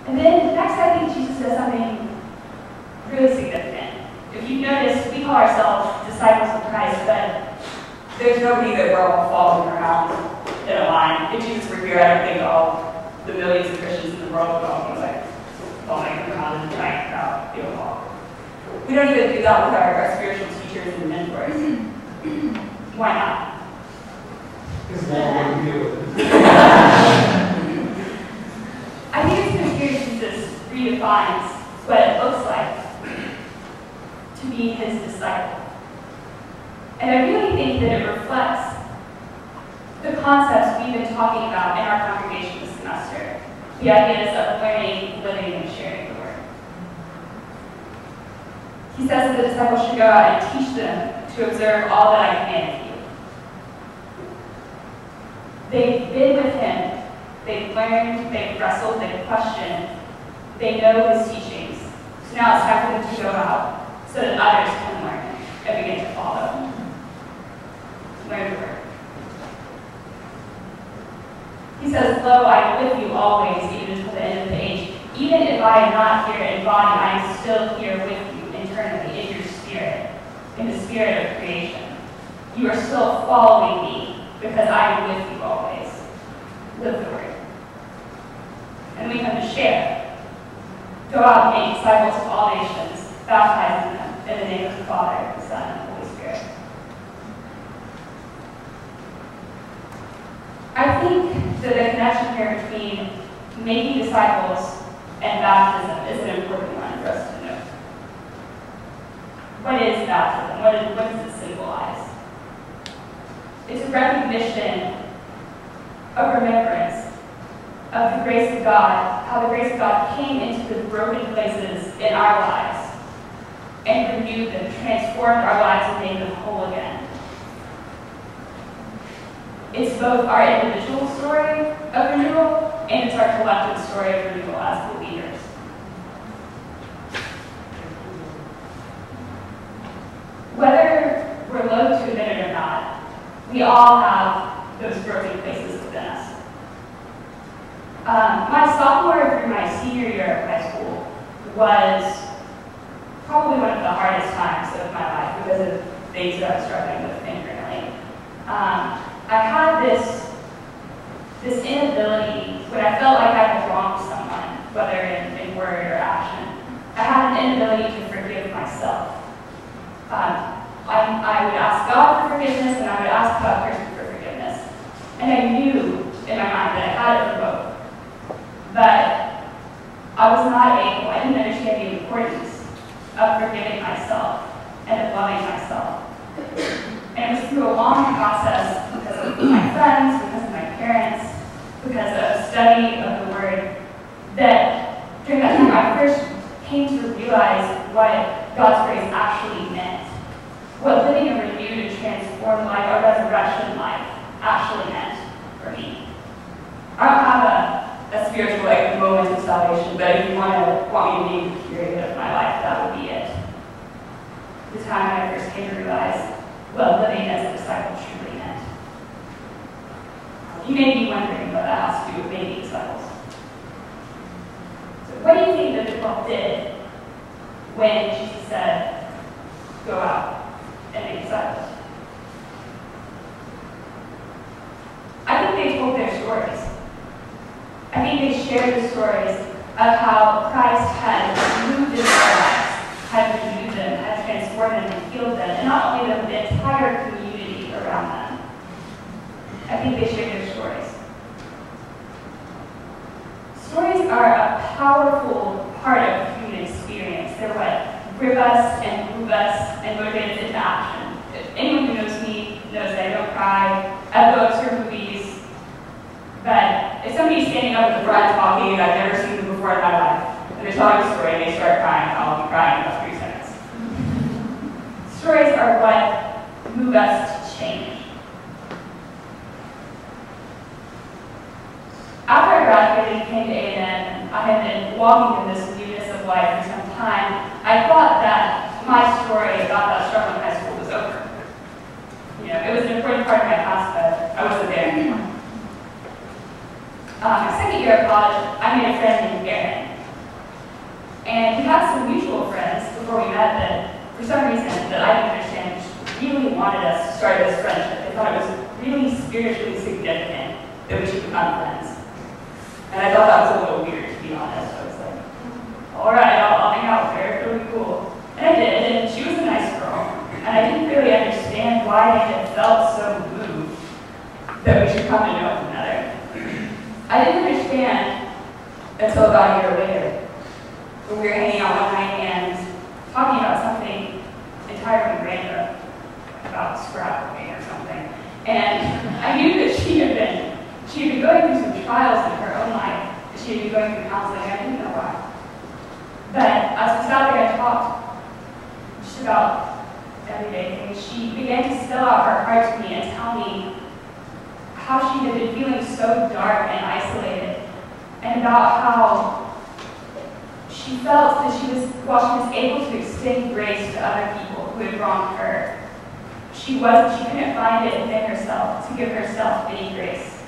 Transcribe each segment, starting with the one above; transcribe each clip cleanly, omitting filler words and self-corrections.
And then next, I think Jesus says something really significant. If you notice, we call ourselves disciples of Christ, but there's nobody that we're all following around in a line. If Jesus were here, I don't think all the millions of Christians in the world would all be like following around in a giant crowd, We don't even do that with our spiritual teachers and mentors. Why not? Because they won't deal with it. I think it's been here Jesus redefines what it looks like to be his disciple. And I really think that it reflects the concepts we've been talking about in our congregation this semester. The ideas of learning, living, and sharing the word. He says that the disciples should go out and teach them to observe all that I commanded you. They've been with him. They've learned, they've wrestled, they've questioned. They know his teachings. So now it's time for them to go out so that others can learn and begin to follow. Learn the word. He says, "Lo, I am with you always, even until the end of the age. Even if I am not here in body, I am still here with you internally, in your spirit, in the spirit of creation. You are still following me, because I am with you always." Live the word. And we come to share. Go out and make disciples of all nations, baptizing them in the name of the Father, the Son, and the Holy Spirit. I think that the connection here between making disciples and baptism is an important one for us to know. What is baptism? What does it symbolize? It's a recognition of remembrance of the grace of God, how the grace of God came into the broken places in our lives and renewed them, transformed our lives, and made them whole again. It's both our individual story of renewal and it's our collective story of renewal as believers. Whether we're loath to admit it or not, we all have those broken places within us. My sophomore through my senior year of high school was probably one of the hardest times of my life because of things that I was struggling with internally. I had this inability, when I felt like I had wronged someone, whether in word or action, I had an inability to forgive myself. I would ask God for forgiveness and I would ask that person for forgiveness. And I knew in my mind that I had it for both. But I was not able, I didn't understand the importance of forgiving myself and of loving myself. And it was through a long process because of my friends, because of my parents, because of study of the Word, that during that time I first came to realize what God's grace actually meant. What living a renewed and transformed life, a resurrection life, actually meant for me. I don't have a spiritual moment of salvation, but if you want me to name the period of my life, that would be it. The time when I first came to realize what living as a disciple truly meant. You may be wondering what that has to do with making disciples. So what do you think that the 12 did when Jesus said, "Go out and make disciples"? I think they told their stories. I think they shared the stories of how Christ had moved in their lives, had renewed them, had transformed them, and healed them, and not only them, but the entire community around them. I think they shared their stories. Stories are a powerful part of the human experience. They're what grip us and move us and motivate us into action. Anyone who knows me knows that I don't cry at books or movies. But if somebody's standing up at the front talking and I've never seen them before in my life, and they're telling a story and they start crying, I'll be crying in about 3 seconds. Stories are what move us to change. After I graduated and came to A&M, I had been walking in this newness of life for some time. I thought that my story about that struggle in high school was over. It was an important part of my past, but I wasn't there anymore. My second year of college, I made a friend named Aaron. And we had some mutual friends before we met that, for some reason that I didn't understand, just really wanted us to start this friendship. They thought it was really spiritually significant that we should become friends. And I thought that was a little weird, to be honest. I was like, all right, I'll hang out with her. It's really cool. And I did, and she was a nice girl. And I didn't really understand why they had felt so moved that we should come to know one another. I didn't understand until about a year later, when we were hanging out one night and talking about something entirely random, about scrapbooking or something. And I knew that she had been going through some trials in her own life. She had been going through counseling, and I didn't know why. But as we sat there and talked just about everyday things, she began to spill out her heart to me and tell me how she had been feeling so dark and isolated, and about how she felt that while she was able to extend grace to other people who had wronged her, she couldn't find it within herself to give herself any grace.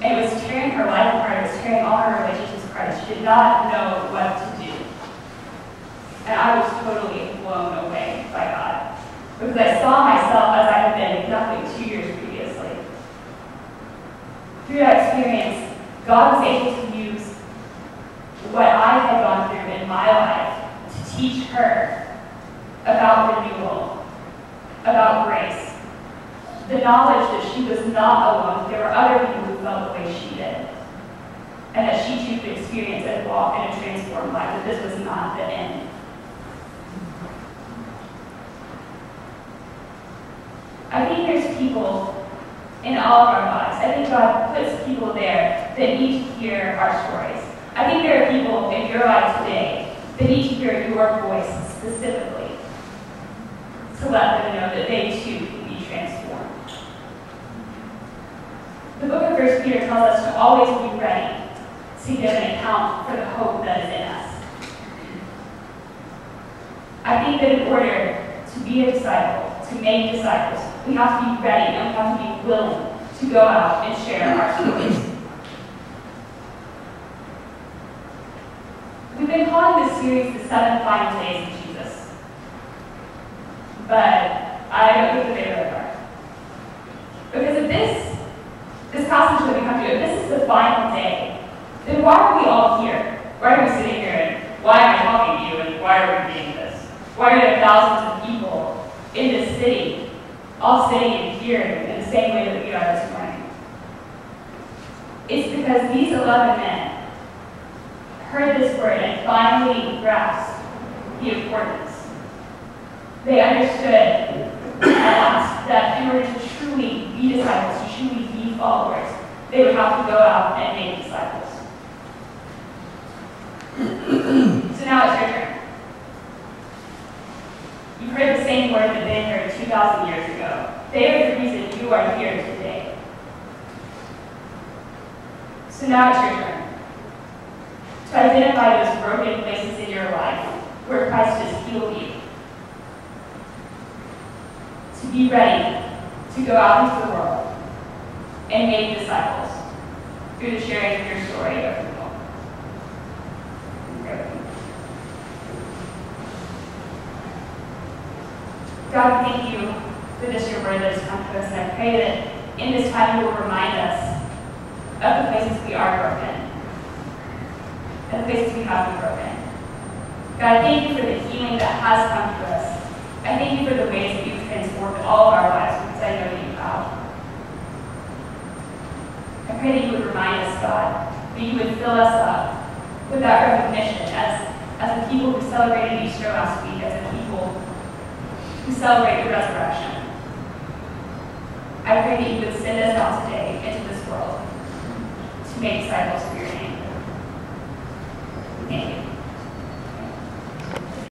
And it was tearing her life apart. It was tearing all her relationships apart. She did not know what to do. And I was totally blown away by God, because I saw myself as I had been exactly 2 years previously. Through that experience, God was able to use what I had gone through in my life to teach her about renewal, about grace, the knowledge that she was not alone. There were other people who felt the way she did, and that she too could experience and walk in a transformed life, that this was not the end. I think there's people in all of our lives. I think God puts people there that need to hear our stories. I think there are people in your life today that need to hear your voice specifically, to let them know that they too can be transformed. The book of 1 Peter tells us to always be ready to give an account for the hope that is in us. I think that in order to be a disciple, to make disciples, we have to be ready and we have to be willing to go out and share our stories. We've been calling this series the 7 Final Days of Jesus. But I don't think that they really are. Because if this passage that we come to, if this is the final day, then why are we all here? Why are we sitting here, and why am I talking to you, and why are we reading this? Why are there thousands of people in this city all sitting and hearing in the same way that we are this morning? It's because these 11 men heard this word and finally grasped the importance. They understood at last that in order to truly be disciples, to truly be followers, they would have to go out and make disciples. So now it's your turn. You've heard the same word that they heard 2,000 years ago. They are the reason you are here today. So now it's your turn to identify those broken places in your life where Christ has healed you. To be ready to go out into the world and make disciples through the sharing of your story of renewal. God, thank you for this, your word that has come to us, and I pray that in this time you will remind us of the places we are broken, and the places we have been broken. God, I thank you for the healing that has come to us. I thank you for the ways that you've transformed all of our lives, because I know that you have. I pray that you would remind us, God, that you would fill us up with that recognition as the people who celebrated Easter last week, as the people who celebrate the resurrection. I pray that you would send us out today into this world to make disciples for your name. Thank you.